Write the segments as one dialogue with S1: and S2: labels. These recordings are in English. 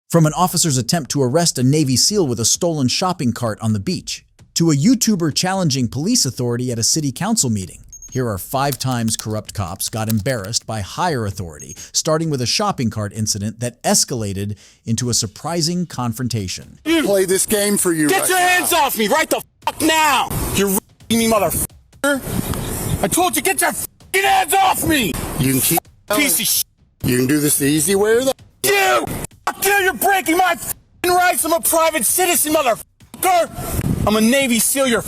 S1: From an officer's attempt to arrest a Navy SEAL with a stolen shopping cart on the beach, to a YouTuber challenging police authority at a city council meeting, here are 5 times corrupt cops got embarrassed by higher authority, starting with a shopping cart incident that escalated into a surprising confrontation.
S2: Play this game for you.
S3: Get your hands off me right the fuck now! You're me, motherfucker! I told you, get your fucking hands off me!
S2: You can keep
S3: Piece of shit!
S2: You can do this the easy way or the
S3: You! Fuck you! You're breaking my fucking rights! I'm a private citizen, motherfucker! I'm a Navy SEAL, you're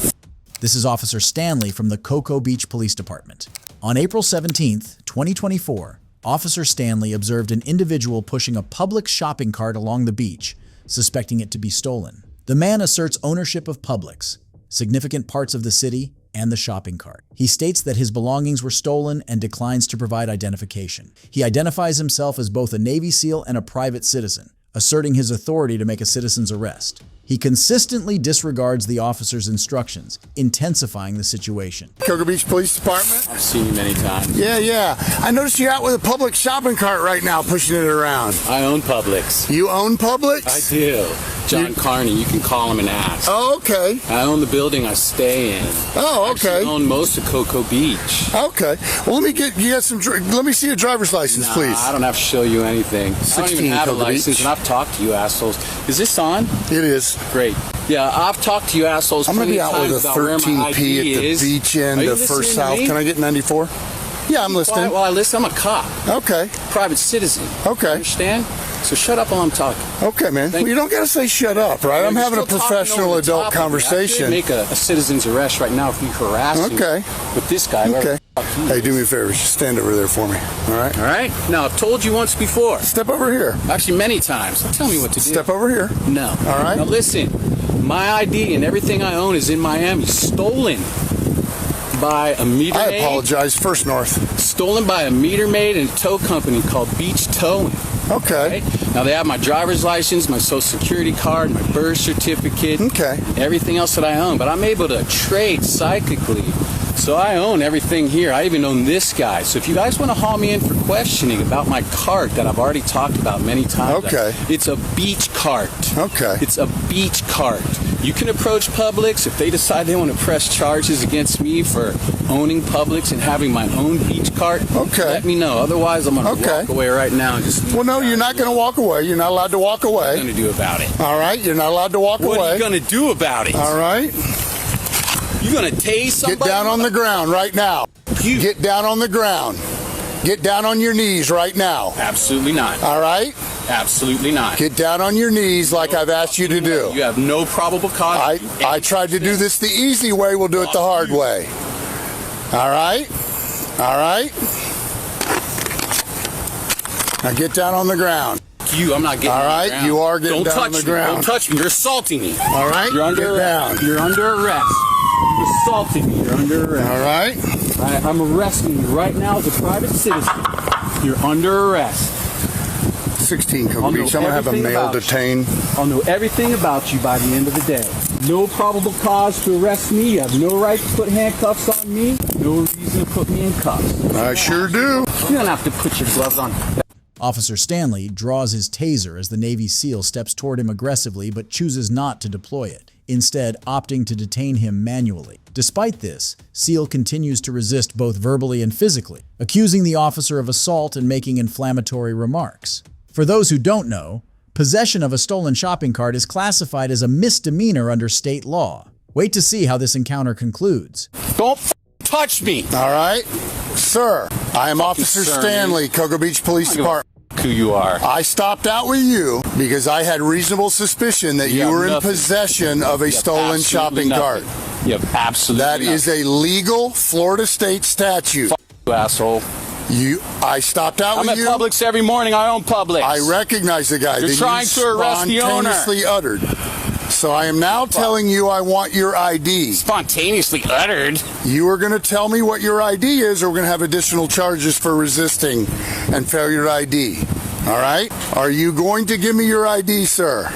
S1: This is Officer Stanley from the Cocoa Beach Police Department. On April 17th, 2024, Officer Stanley observed an individual pushing a Publix shopping cart along the beach, suspecting it to be stolen. The man asserts ownership of Publix, significant parts of the city, and the shopping cart. He states that his belongings were stolen and declines to provide identification. He identifies himself as both a Navy SEAL and a private citizen, asserting his authority to make a citizen's arrest. He consistently disregards the officer's instructions, intensifying the situation.
S2: Cocoa Beach Police Department?
S3: I've seen you many times.
S2: Yeah. I noticed you're out with a Publix shopping cart right now, pushing it around.
S3: I own Publix.
S2: You own Publix?
S3: I do. John Carney, you can call him and ask.
S2: Oh, okay.
S3: I own the building I stay in.
S2: Oh, okay.
S3: I own most of Cocoa Beach.
S2: Okay. Well, let me see your driver's license,
S3: Nah,
S2: please.
S3: I don't have to show you anything. I don't
S2: 16
S3: even have a
S2: Cocoa
S3: license,
S2: Beach.
S3: and I've talked to you assholes. Is this on?
S2: It is.
S3: Great. Yeah, I've talked to you assholes.
S2: I'm going to be
S3: plenty
S2: out
S3: of
S2: with a
S3: times about where my
S2: 13P
S3: ID
S2: at the
S3: is.
S2: beach end
S3: Are you
S2: of First
S3: listening to
S2: South.
S3: me?
S2: Can I get 94? Yeah, I'm listening.
S3: Well, I listen. I'm a cop,
S2: Okay.
S3: private citizen.
S2: Okay.
S3: Understand? So shut up while I'm talking.
S2: Okay, man.
S3: Thank
S2: Well, you don't got to say shut up, right? I'm
S3: You're
S2: having a
S3: still talking
S2: professional
S3: over the
S2: adult
S3: top of me. I
S2: conversation.
S3: could make a citizen's arrest right now if you harass me.
S2: Okay.
S3: With this guy. whoever
S2: Okay.
S3: the fuck he
S2: Hey,
S3: is.
S2: do me a favor. Just stand over there for me. All right?
S3: All right. Now I've told you once before.
S2: Step over here.
S3: Actually, many times. Tell me what to do.
S2: Step over here.
S3: No.
S2: All right.
S3: Now listen. My ID and everything I own is in Miami, stolen by a meter
S2: I
S3: maid.
S2: apologize. First North.
S3: Stolen by a meter maid and a tow company called Beach Towing.
S2: Okay.
S3: Okay? Now they have my driver's license, my social security card, my birth certificate,
S2: Okay.
S3: everything else that I own. But I'm able to trade psychically. So I own everything here. I even own this guy. So if you guys want to haul me in for questioning about my cart that I've already talked about many times.
S2: Okay.
S3: It's a beach cart.
S2: Okay.
S3: It's a beach cart. You can approach Publix if they decide they want to press charges against me for owning Publix and having my own beach cart.
S2: Okay.
S3: Let me know. Otherwise, I'm going to
S2: Okay.
S3: walk away right now and just.
S2: Well, no, you're not going to walk away. You're not allowed to walk
S3: What are you
S2: away.
S3: going to do about it?
S2: All right? You're not allowed to walk
S3: What are
S2: away.
S3: you going to do about it?
S2: All right?
S3: You going to tase somebody?
S2: Get down on the ground right now.
S3: You.
S2: Get down on the ground. Get down on your knees right now.
S3: Absolutely not.
S2: All right?
S3: Absolutely not.
S2: Get down on your knees like I've asked you to do.
S3: You have no probable cause.
S2: I tried to do this the easy way. We'll do it the hard way. All right? All right? Now get down on the ground.
S3: You, I'm not getting
S2: All
S3: on the
S2: right,
S3: ground.
S2: you are getting
S3: Don't
S2: down
S3: touch
S2: on the
S3: me.
S2: ground.
S3: Don't touch me. You're assaulting me.
S2: All right?
S3: You're under
S2: Get
S3: arrest.
S2: down.
S3: You're under arrest. You're assaulting me. You're under arrest.
S2: All right?
S3: I'm arresting you right now as a private citizen. You're under arrest.
S2: 16 Cocoa
S3: I'll know
S2: Beach. I'm going to have a
S3: everything
S2: male
S3: about you.
S2: detained.
S3: I'll know everything about you by the end of the day. No probable cause to arrest me. You have no right to put handcuffs on me. No reason to put me in cuffs.
S2: I sure do.
S3: You don't have to put your gloves on.
S1: Officer Stanley draws his taser as the Navy SEAL steps toward him aggressively but chooses not to deploy it, instead opting to detain him manually. Despite this, SEAL continues to resist both verbally and physically, accusing the officer of assault and making inflammatory remarks. For those who don't know, possession of a stolen shopping cart is classified as a misdemeanor under state law. Wait to see how this encounter concludes.
S3: Don't touch me.
S2: All right? Sir, I am Officer
S3: sir,
S2: Stanley, Cocoa Beach Police Department.
S3: Who you are.
S2: I stopped out with you because I had reasonable suspicion that you
S3: have
S2: were in
S3: nothing.
S2: possession of a
S3: You have
S2: stolen
S3: absolutely
S2: shopping
S3: nothing.
S2: cart.
S3: You have absolutely
S2: That is a legal Florida state statute.
S3: you asshole.
S2: I stopped out
S3: I'm
S2: with
S3: at
S2: you.
S3: Publix every morning. I own Publix.
S2: I recognize the guy.
S3: You're
S2: that
S3: trying
S2: you
S3: to arrest the owner.
S2: spontaneously uttered. So I am now telling you I want your ID.
S3: Spontaneously uttered.
S2: You are going to tell me what your ID is, or we're going to have additional charges for resisting and failure to ID. All right? Are you going to give me your ID, sir?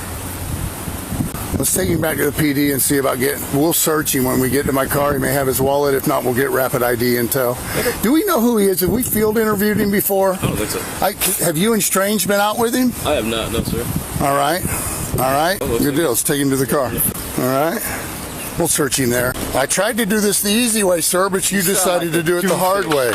S2: Let's take him back to the PD and see about we'll search him when we get to my car. He may have his wallet. If not, we'll get rapid ID intel. Do we know who he is? Have we field interviewed him before?
S4: I don't think so.
S2: Have you and Strange been out with him?
S4: I have not, no, sir.
S2: All right. All right. Good deal. Let's take him to the car. All right. We'll search him there. I tried to do this the easy way, sir, but you decided to do it the hard way.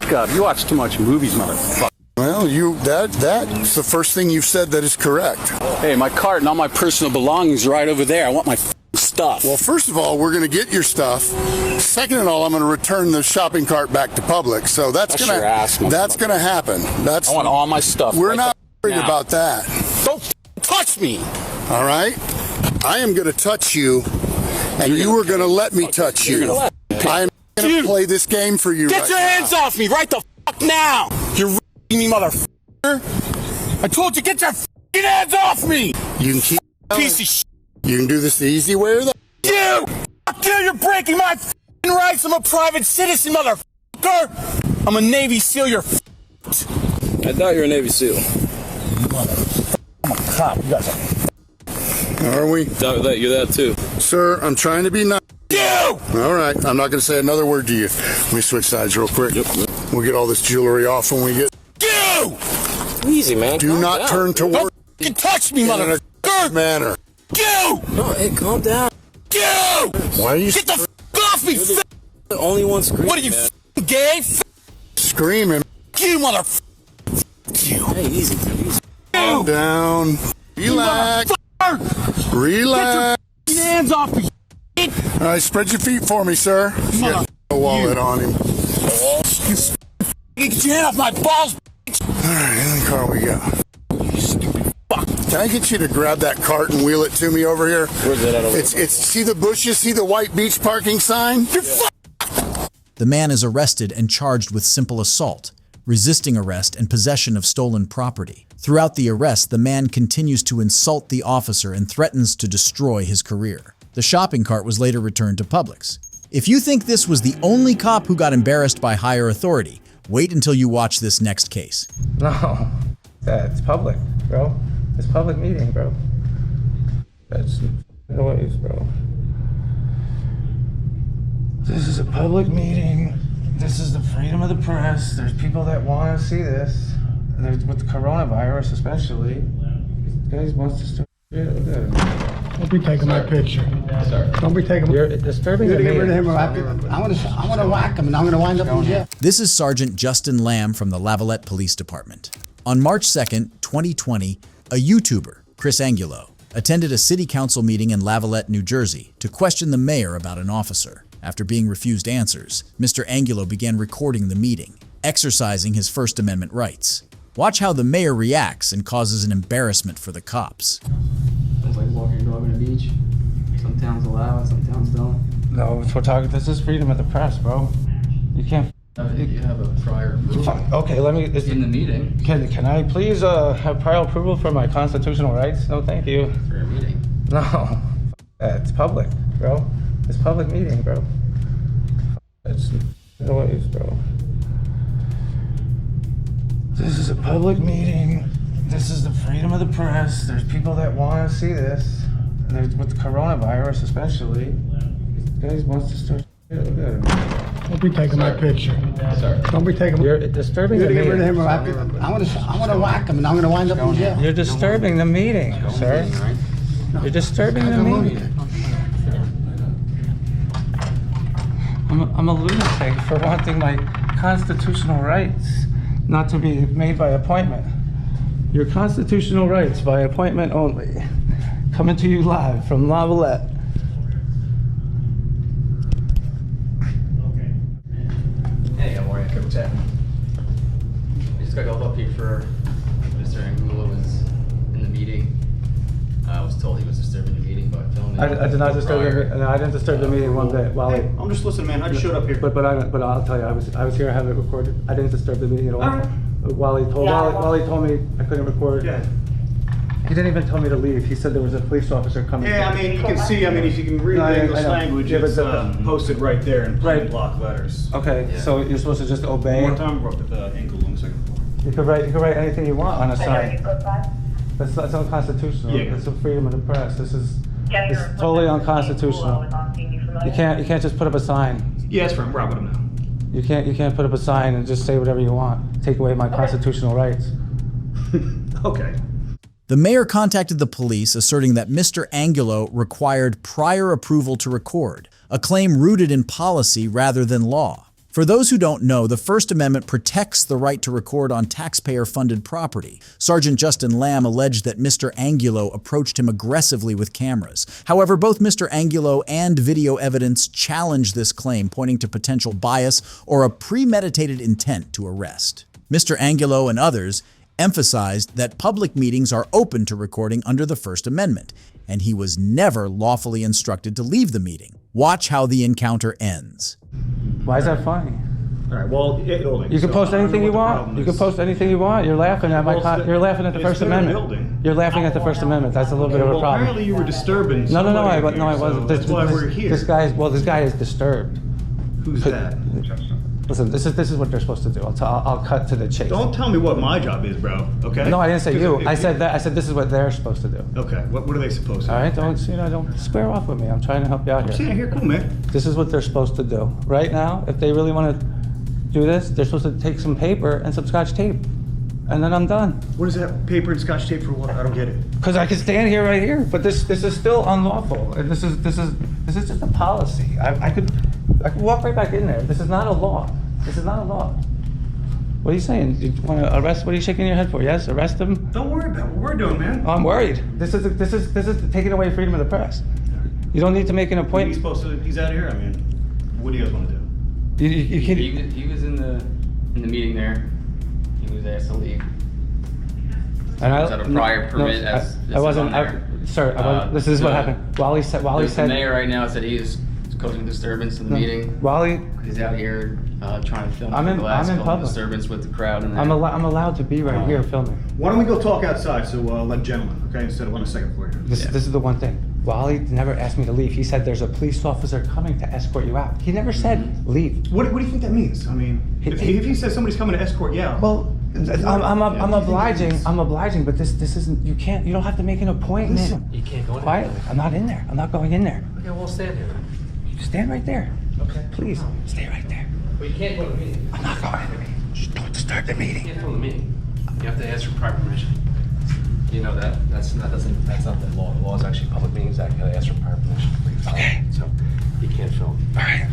S3: God, you watch too much movies, motherfucker.
S2: Well, that's the first thing you've said that is correct.
S3: Hey, my cart and all my personal belongings are right over there. I want my stuff.
S2: Well, first of all, we're going to get your stuff. Second of all, I'm going to return the shopping cart back to Publix. So that's going to happen.
S3: I want all my stuff.
S2: We're not worried about that.
S3: Don't touch me.
S2: All right? I am going to touch you, and you are going to let me touch you. I am going to play this game for you.
S3: Get your hands off me right the fuck now. You're me, motherfucker. I told you, get your fucking hands off me.
S2: You can keep
S3: piece of shit.
S2: You can do this the easy way or the
S3: You're breaking my fucking rights. I'm a private citizen, motherfucker. I'm a Navy SEAL. You're
S4: I thought you were a Navy SEAL.
S3: I'm a cop. You guys
S2: Are we?
S4: You're that too.
S2: Sir, I'm trying to be nice.
S3: You!
S2: All right. I'm not going to say another word to you. Let me switch sides real quick.
S4: Yep.
S2: We'll get all this jewelry off when we get...
S3: You!
S4: Easy, man.
S2: Do not turn toward...
S3: You touch me,
S2: in a
S3: motherfucker!
S2: manner.
S3: You!
S4: No, hey, calm down.
S3: You!
S2: Why are you
S3: Get the fuck off me,
S4: The only one screaming.
S3: What are you,
S4: man.
S3: gay?
S2: screaming?
S3: You motherfucker! You!
S4: Hey, easy, dude. Easy.
S2: Calm down. Relax. Relax.
S3: Get your hands off me!
S2: All right, spread your feet for me, sir. Get a wallet on him.
S3: Get your hand off my balls!
S2: All right, in the car we go.
S3: You stupid fuck!
S2: Can I get you to grab that cart and wheel it to me over here?
S4: Where's that at over
S2: It's see the bushes, see the white beach parking sign?
S3: You're fuck!
S1: The man is arrested and charged with simple assault, resisting arrest, and possession of stolen property. Throughout the arrest, the man continues to insult the officer and threatens to destroy his career. The shopping cart was later returned to Publix. If you think this was the only cop who got embarrassed by higher authority, wait until you watch this next case.
S5: No, it's public, bro. It's public meeting, bro. That's noise, bro. This is a public meeting. This is the freedom of the press. There's people that want to see this. There's, with the coronavirus, especially. These guys wants to start. Yeah, look at him.
S6: Don't be taking my picture. Don't be taking.
S5: You're disturbing
S6: You're
S5: the
S6: gonna get rid of
S5: meeting.
S6: him. I want to whack him, and I'm going to wind up in jail.
S1: This is Sergeant Justin Lamb from the Lavalette Police Department. On March 2nd, 2020, a YouTuber, Chris Angulo, attended a city council meeting in Lavalette, New Jersey to question the mayor about an officer. After being refused answers, Mr. Angulo began recording the meeting, exercising his First Amendment rights. Watch how the mayor reacts and causes an embarrassment for the cops.
S7: It's like walking your dog on the beach. Some towns allow it, some towns don't.
S5: No, we're talking. This is freedom of the press, bro. You can't.
S7: You have a prior approval
S5: Okay, let me.
S7: in the meeting
S5: Can I please have prior approval for my constitutional rights? No, thank you.
S7: for a meeting.
S5: No, it's public, bro. It's public meeting, bro. It's noise, bro. This is a public meeting. This is the freedom of the press. There's people that want to see this. There's, with the coronavirus, especially. These guys wants to start. Yeah, look at him.
S6: Don't be taking my picture.
S7: Sorry.
S6: Don't be taking.
S5: You're disturbing
S6: You're
S5: the
S6: going to get rid of
S5: meeting.
S6: him. I want to whack him, and I'm going to wind up in jail.
S5: You're disturbing the meeting, sir. You're disturbing the meeting. I'm a lunatic for wanting my constitutional rights not to be made by appointment. Your constitutional rights by appointment only. Coming to you live from Lavalette.
S7: Hey, how are you? What's happening? I just got called up here for Mr. Angulo was in the meeting. I was told he was disturbing the meeting by filming.
S5: I did not disturb the meeting. No, I didn't disturb the meeting one bit. While
S8: Hey, I'm just listening, man. I just showed up here.
S5: But I'll tell you, I was here having it recorded. I didn't disturb the meeting at all.
S8: Alright.
S5: While he told me I couldn't record.
S8: Yeah.
S5: He didn't even tell me to leave. He said there was a police officer coming.
S8: Yeah, I mean, you can see, if you can read
S5: No,
S8: the
S5: I
S8: English
S5: know.
S8: language,
S5: Yeah, but
S8: it's
S5: the-
S8: posted right there in plain
S5: Right.
S8: block letters.
S5: Okay,
S7: Yeah.
S5: so you're supposed to just obey.
S8: One more time, we're up at the ankle on the second floor.
S5: You could write anything you want on a sign. That's unconstitutional.
S8: Yeah.
S5: It's a freedom of the press. This is It's totally unconstitutional. You can't just put up a sign.
S8: Yeah, that's fine. We're out with him now.
S5: You can't put up a sign and just say whatever you want. Take away my constitutional rights.
S8: Okay.
S1: The mayor contacted the police asserting that Mr. Angulo required prior approval to record, a claim rooted in policy rather than law. For those who don't know, the First Amendment protects the right to record on taxpayer-funded property. Sergeant Justin Lamb alleged that Mr. Angulo approached him aggressively with cameras. However, both Mr. Angulo and video evidence challenge this claim, pointing to potential bias or a premeditated intent to arrest. Mr. Angulo and others emphasized that public meetings are open to recording under the First Amendment, and he was never lawfully instructed to leave the meeting. Watch how the encounter ends.
S5: Why is that funny?
S8: All right. Well,
S5: You can post anything you want. You can post anything you want. You're laughing at you're laughing at the First Amendment. You're laughing at the First Amendment. That's a little bit of a
S8: Well,
S5: problem.
S8: apparently you were disturbing.
S5: No, I
S8: somebody here,
S5: wasn't.
S8: so that's why we're here.
S5: This guy is disturbed.
S8: Who's that?
S5: Listen, this is what they're supposed to do. I'll cut to the chase.
S8: Don't tell me what my job is, bro. Okay?
S5: No, I didn't say
S8: 'Cause
S5: you.
S8: if
S5: I said that. I said this is what they're supposed to do.
S8: Okay. What are they supposed to do?
S5: All right, don't square off with me. I'm trying to help you out
S8: Yeah,
S5: here.
S8: here, cool, man.
S5: This is what they're supposed to do. Right now, if they really want to do this, they're supposed to take some paper and some Scotch tape, and then I'm done.
S8: What is that paper and Scotch tape for? What? I don't get it.
S5: Because I can stand here right here, but this is still unlawful. And this is just a policy. I could walk right back in there. This is not a law. This is not a law. What are you saying? You want to arrest? What are you shaking your head for? Yes, arrest him.
S8: Don't worry about what we're doing, man.
S5: I'm worried. This is taking away freedom of the press. You don't need to make an
S8: He's
S5: appointment.
S8: supposed to. He's out of here. I mean, what do you guys want to do?
S5: You can't.
S7: He was in the meeting there. He was asked to leave.
S5: And
S7: Was that a prior permit
S5: no,
S7: as
S5: I wasn't.
S7: listed on there?
S5: Sir, this is what happened. Wally said.
S7: The mayor right now said he is causing disturbance in the meeting.
S5: Wally,
S7: He's out here trying to film
S5: I'm
S7: the
S5: in
S7: glass, causing
S5: public.
S7: disturbance with the crowd in there.
S5: I'm allowed to be right here filming.
S8: Why don't we go talk outside so like gentlemen, okay, instead of on the second floor here?
S5: This is the one thing. Wally never asked me to leave. He said there's a police officer coming to escort you out. He never said leave.
S8: What do you think that means? I mean, if he says somebody's coming to escort you out.
S5: Well, I'm obliging. I'm obliging, but this isn't. You don't have to make an appointment.
S8: Listen.
S7: You can't go in
S5: Quietly. I'm not in there. I'm not going in there.
S7: Okay, we'll stand here.
S5: Stand right there.
S7: Okay.
S5: Please, stay right there.
S7: Well, you can't go to the meeting.
S5: I'm not going in the meeting. Just don't disturb the
S7: You
S5: meeting.
S7: can't film the meeting. You have to ask for prior permission. You know that? That's not the law. The law is actually Public Meetings Act. You have to ask for prior permission.
S5: Okay.
S7: So you can't film.
S5: All right.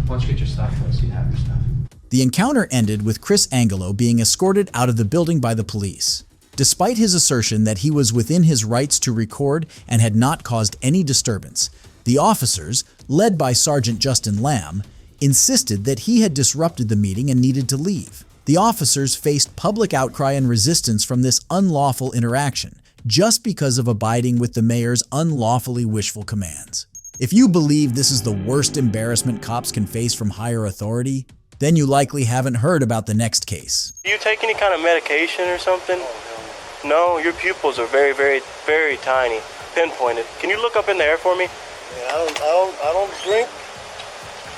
S7: Why don't you get your stuff so you have your stuff?
S1: The encounter ended with Chris Angulo being escorted out of the building by the police. Despite his assertion that he was within his rights to record and had not caused any disturbance, the officers, led by Sergeant Justin Lamb, insisted that he had disrupted the meeting and needed to leave. The officers faced public outcry and resistance from this unlawful interaction, just because of abiding with the mayor's unlawfully wishful commands. If you believe this is the worst embarrassment cops can face from higher authority, then you likely haven't heard about the next case.
S9: Do you take any kind of medication or something? No, your pupils are very, very, very tiny, pinpointed. Can you look up in the air for me?
S2: Yeah, I don't drink.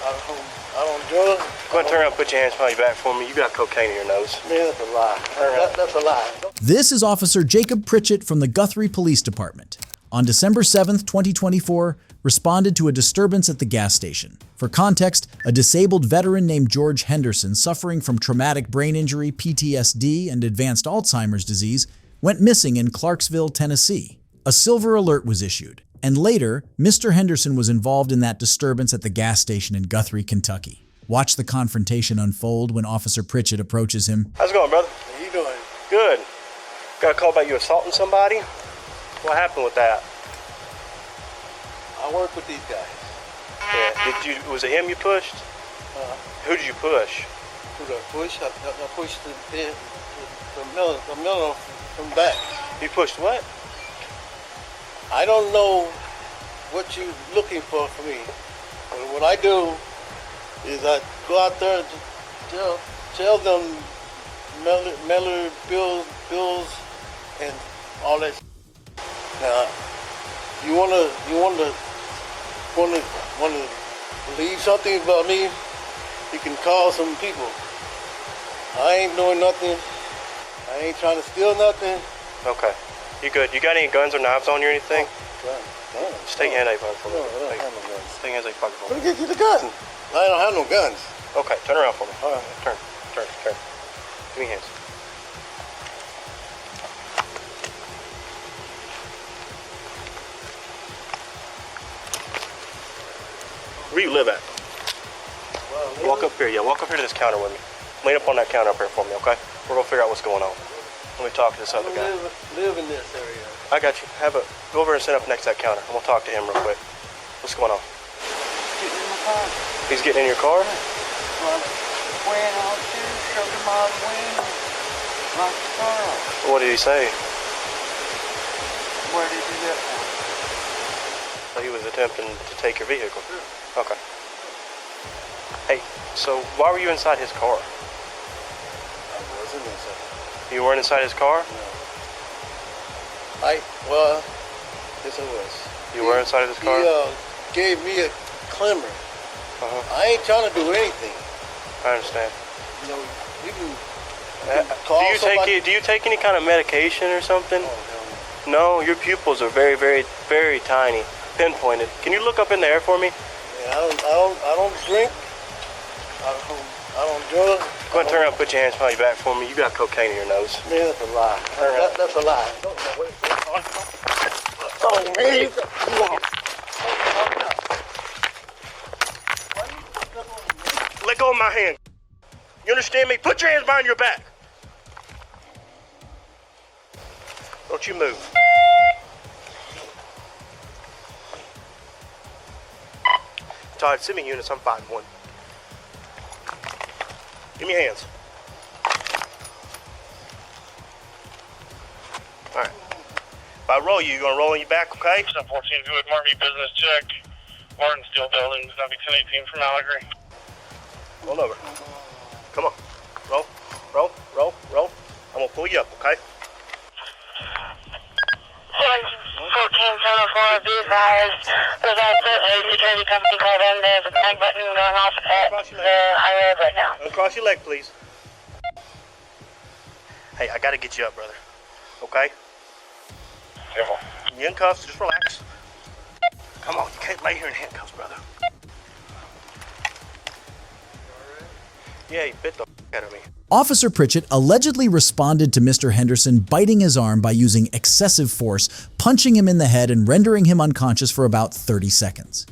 S2: I don't drug.
S9: Go ahead and turn around and put your hands behind your back for me. You got cocaine in your nose.
S2: Man, that's a lie. That's a lie.
S1: This is Officer Jacob Pritchett from the Guthrie Police Department. On December 7th, 2024, responded to a disturbance at the gas station. For context, a disabled veteran named George Henderson, suffering from traumatic brain injury, PTSD, and advanced Alzheimer's disease, went missing in Clarksville, Tennessee. A silver alert was issued, and later, Mr. Henderson was involved in that disturbance at the gas station in Guthrie, Kentucky. Watch the confrontation unfold when Officer Pritchett approaches him.
S9: How's it going, brother?
S2: How you doing?
S9: Good. Got a call about you assaulting somebody? What happened with that?
S2: I work with these guys.
S9: Yeah. Was it him you pushed? Who did you push?
S2: Who did I push? I pushed the Miller from back.
S9: You pushed what?
S2: I don't know what you're looking for me. But what I do is I go out there and tell them Miller bills and all that. Now, you wanna believe something about me? You can call some people. I ain't doing nothing. I ain't trying to steal nothing.
S9: Okay. You good? You got any guns or knives on you or anything?
S2: No.
S9: Just take your hand out of your pocket for me.
S2: No, I don't have no guns.
S9: Take your hands out of your pocket for
S2: Let
S9: me.
S2: me get you the gun. I don't have no guns.
S9: Okay, turn around for me.
S2: All right.
S9: Turn. Give me your hands. Where you live at? Walk up here, walk up here to this counter with me. Lean up on that counter up here for me, okay? We're gonna figure out what's going on. Let me talk to this other guy.
S2: Live in this area.
S9: I got you. Go over and sit up next to that counter. I'm gonna talk to him real quick. What's going on?
S10: Getting in my car.
S9: He's getting in your car?
S10: Well, went out there, showed him all the way, locked the car up.
S9: What did he say?
S10: Where did you get from?
S9: So he was attempting to take your vehicle. Okay. Hey, so why were you inside his car?
S2: I wasn't inside.
S9: You weren't inside his car?
S2: No. Yes, I was.
S9: You were inside of his car?
S2: He gave me a climber. I ain't trying to do anything.
S9: I understand.
S2: You know, you can call somebody.
S9: Do you take any kind of medication or something?
S2: Oh,
S9: No, your pupils are very, very, very tiny, pinpointed. Can you look up in the air for me?
S2: Yeah, I don't drink. I don't drug.
S9: Go ahead and turn around and put your hands behind your back for me. You got cocaine in your nose.
S2: Man, that's a lie. That's a lie. Oh, man.
S9: Let go of my hand. You understand me? Put your hands behind your back. Don't you move. Todd, send me units. I'm fighting one. Give me your hands. All right. If I roll you gonna roll on your back, okay?
S11: 14 good Marmy business check. Martin Steel Building, that'll be 1018 from Allegheny.
S9: Roll over. Come on. Roll. I'm gonna pull you up, okay?
S11: 1474, be advised. There's a security company called in. There's a tag button going off at the highway right now.
S9: Uncross your leg, please. Hey, I gotta get you up, brother. Okay? You in cuffs, just relax. Come on, you can't lay here in handcuffs, brother. Yeah, you bit the out of me.
S1: Officer Pritchett allegedly responded to Mr. Henderson biting his arm by using excessive force, punching him in the head and rendering him unconscious for about 30 seconds.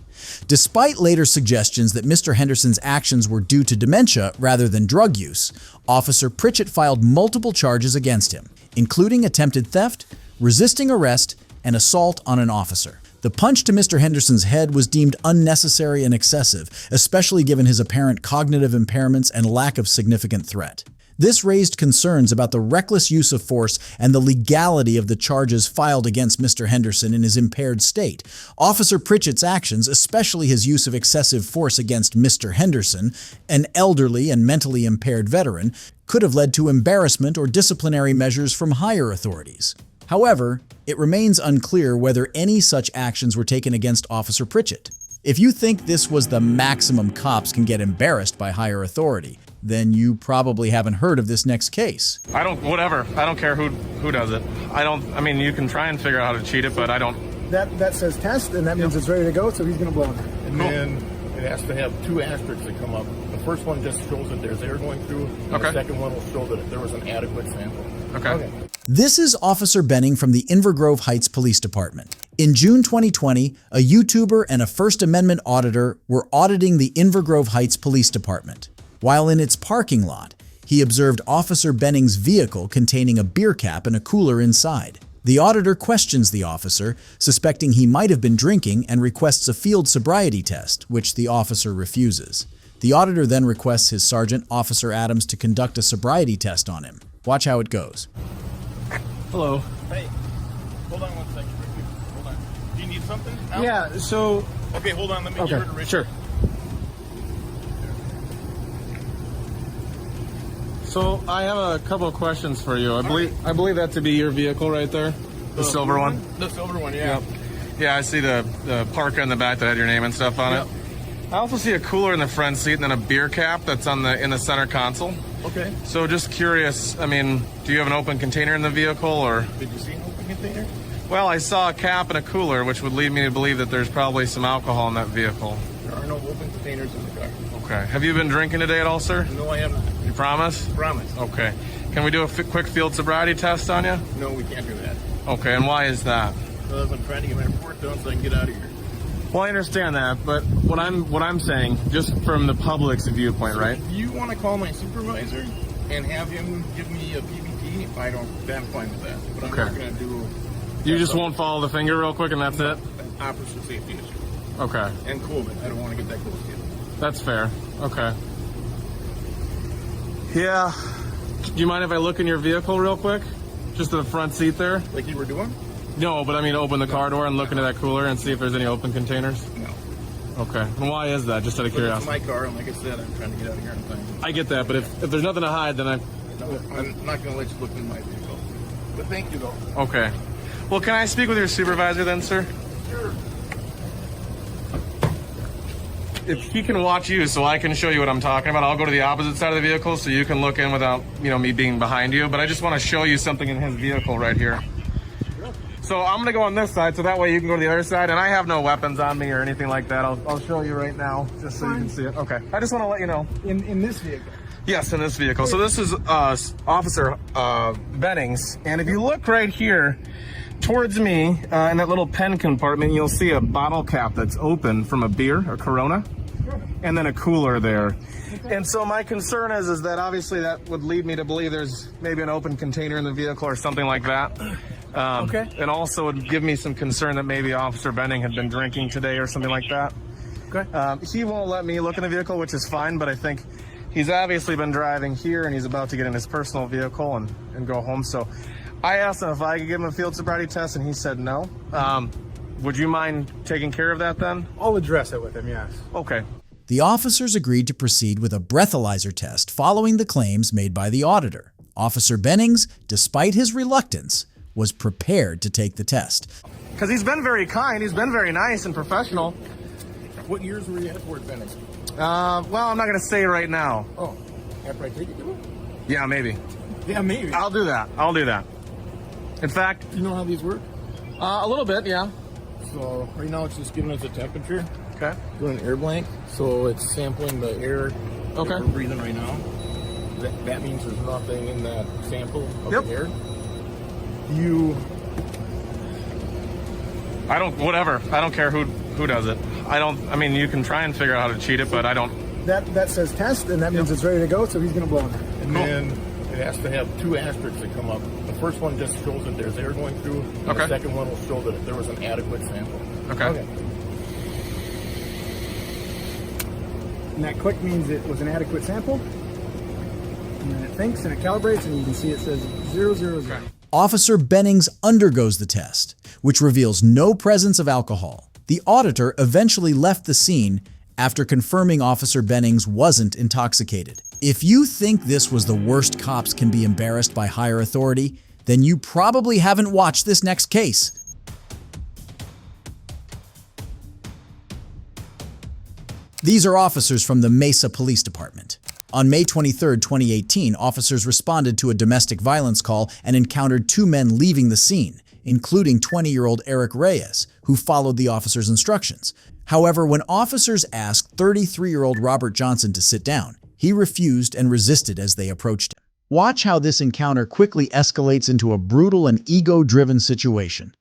S1: Despite later suggestions that Mr. Henderson's actions were due to dementia rather than drug use, Officer Pritchett filed multiple charges against him, including attempted theft, resisting arrest, and assault on an officer. The punch to Mr. Henderson's head was deemed unnecessary and excessive, especially given his apparent cognitive impairments and lack of significant threat. This raised concerns about the reckless use of force and the legality of the charges filed against Mr. Henderson in his impaired state. Officer Pritchett's actions, especially his use of excessive force against Mr. Henderson, an elderly and mentally impaired veteran, could have led to embarrassment or disciplinary measures from higher authorities. However, it remains unclear whether any such actions were taken against Officer Pritchett. If you think this was the maximum cops can get embarrassed by higher authority, then you probably haven't heard of this next case.
S12: Whatever. I don't care who does it. I mean, you can try and figure out how to cheat it, but I don't.
S6: That says test, and that means it's ready to go, so he's going to blow it.
S13: And then it has to have two asterisks that come up. The first one just shows that there's air going through, and the second one will show that there was an adequate sample.
S12: Okay.
S1: This is Officer Benning from the Invergrove Heights Police Department. In June 2020, a YouTuber and a First Amendment auditor were auditing the Invergrove Heights Police Department. While in its parking lot, he observed Officer Benning's vehicle containing a beer cap and a cooler inside. The auditor questions the officer, suspecting he might have been drinking, and requests a field sobriety test, which the officer refuses. The auditor then requests his sergeant, Officer Adams, to conduct a sobriety test on him. Watch how it goes.
S12: Hello.
S13: Hey, hold on one second. Hold on. Do you need something? Al?
S6: Yeah, so...
S13: Okay, hold on. Let me give it a
S12: Sure. So I have a couple of questions for you. I believe that to be your vehicle right there, the silver one.
S13: The silver one, yeah.
S12: Yep. Yeah, I see the Parka in the back that had your name and stuff on it. I also see a cooler in the front seat and then a beer cap that's in the center console.
S13: Okay.
S12: So just curious, I mean, do you have an open container in the vehicle or?
S13: Did you see an open shipping container?
S12: Well, I saw a cap and a cooler, which would lead me to believe that there's probably some alcohol in that vehicle.
S13: There are no open containers in the car.
S12: Okay. Have you been drinking today at all, sir?
S13: No, I have not.
S12: You promise?
S13: Promise.
S12: Okay. Can we do a quick field sobriety test on you?
S13: No, we can't do that.
S12: Okay, and why is that?
S13: Because I'm trying to get my report done so I can get out of here.
S12: Well, I understand that, but what I'm saying, just from the public's viewpoint, right?
S13: If you want to call my supervisor and have him give me a PBT, I'm fine with that. But I'm not going to do...
S12: You just won't follow the finger real quick and that's it?
S13: Officer safety issue.
S12: Okay.
S13: And COVID. I don't want to get that close to you.
S12: That's fair. Okay. Yeah. Do you mind if I look in your vehicle real quick? Just to the front seat there?
S13: Like you were doing?
S12: No, but I mean open the car door and look into that cooler and see if there's any open containers?
S13: No.
S12: Okay. And why is that? Just out of curiosity.
S13: It's my car, and like I said, I'm trying to get out of here in time.
S12: I get that, but if there's nothing to hide, then
S13: No, I'm not going to let you look in my vehicle. But thank you, though.
S12: Okay. Well, can I speak with your supervisor then, sir?
S13: Sure.
S12: If he can watch you so I can show you what I'm talking about, I'll go to the opposite side of the vehicle so you can look in without, me being behind you. But I just want to show you something in his vehicle right here. So I'm going to go on this side so that way you can go to the other side. And I have no weapons on me or anything like that. I'll show you right now just so you can see it. Okay. I just want to let you know.
S6: In this vehicle?
S12: Yes, in this vehicle. So this is Officer Bennings. And if you look right here towards me in that little pen compartment, you'll see a bottle cap that's open from a beer, a Corona, and then a cooler there. And so my concern is that obviously that would lead me to believe there's maybe an open container in the vehicle or something like that. Okay. And also would give me some concern that maybe Officer Benning had been drinking today or something like that. Okay. He won't let me look in the vehicle, which is fine, but I think he's obviously been driving here and he's about to get in his personal vehicle and go home. So I asked him if I could give him a field sobriety test and he said no. Would you mind taking care of that then?
S6: I'll address it with him, yes.
S12: Okay.
S1: The officers agreed to proceed with a breathalyzer test following the claims made by the auditor. Officer Bennings, despite his reluctance, was prepared to take the test.
S12: Because he's been very kind, he's been very nice and professional.
S13: What years were you at Fort Bennings?
S12: Well, I'm not going to say right now.
S13: Oh, after I take it to him?
S12: Yeah, maybe.
S13: Yeah, maybe.
S12: I'll do that. In fact...
S13: Do you know how these work?
S12: A little bit, yeah.
S13: So right now it's just giving us a temperature.
S12: Okay.
S13: Doing an air blank. So it's sampling the air that we're breathing right now. That means there's nothing in that sample of the air.
S12: Whatever. I don't care who does it. I mean, you can try and figure out how to cheat it, but I don't.
S6: That says test, and that means it's ready to go, so he's going to blow it.
S13: And then it has to have two asterisks that come up. The first one just shows that there's air going through. And the second one will show that there was an adequate sample.
S12: Okay.
S6: And that click means it was an adequate sample. And then it thinks and it calibrates, and you can see it says 000.
S1: Officer Bennings undergoes the test, which reveals no presence of alcohol. The auditor eventually left the scene after confirming Officer Bennings wasn't intoxicated. If you think this was the worst cops can be embarrassed by higher authority, then you probably haven't watched this next case. These are officers from the Mesa Police Department. On May 23, 2018, officers responded to a domestic violence call and encountered two men leaving the scene, including 20-year-old Eric Reyes, who followed the officers' instructions. However, when officers asked 33-year-old Robert Johnson to sit down, he refused and resisted as they approached him. Watch how this encounter quickly escalates into a brutal and ego-driven situation.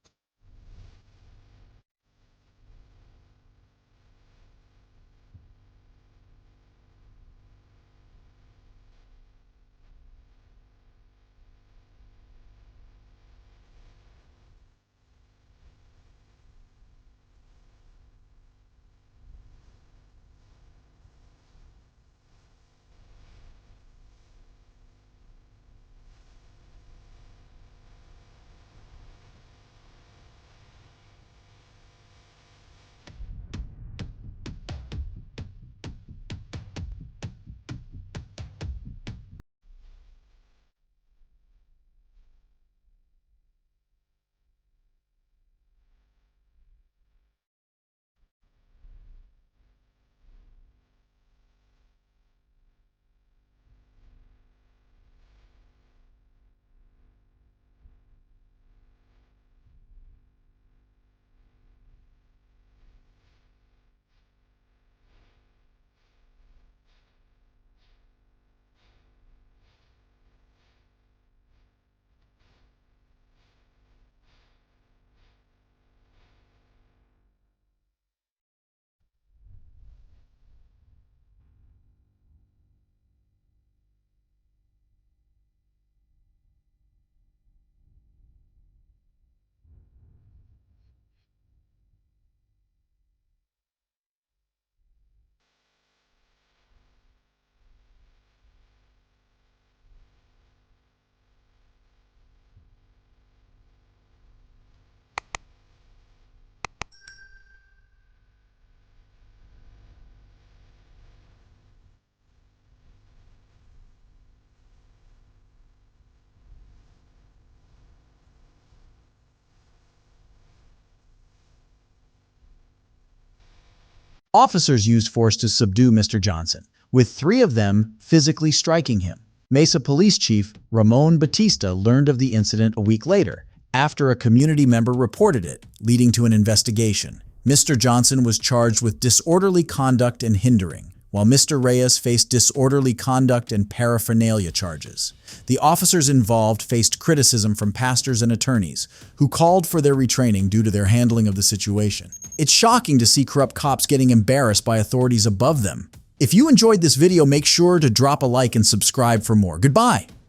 S1: Officers used force to subdue Mr. Johnson, with 3 of them physically striking him. Mesa Police Chief Ramon Batista learned of the incident a week later, after a community member reported it, leading to an investigation. Mr. Johnson was charged with disorderly conduct and hindering, while Mr. Reyes faced disorderly conduct and paraphernalia charges. The officers involved faced criticism from pastors and attorneys, who called for their retraining due to their handling of the situation. It's shocking to see corrupt cops getting embarrassed by authorities above them. If you enjoyed this video, make sure to drop a like and subscribe for more. Goodbye.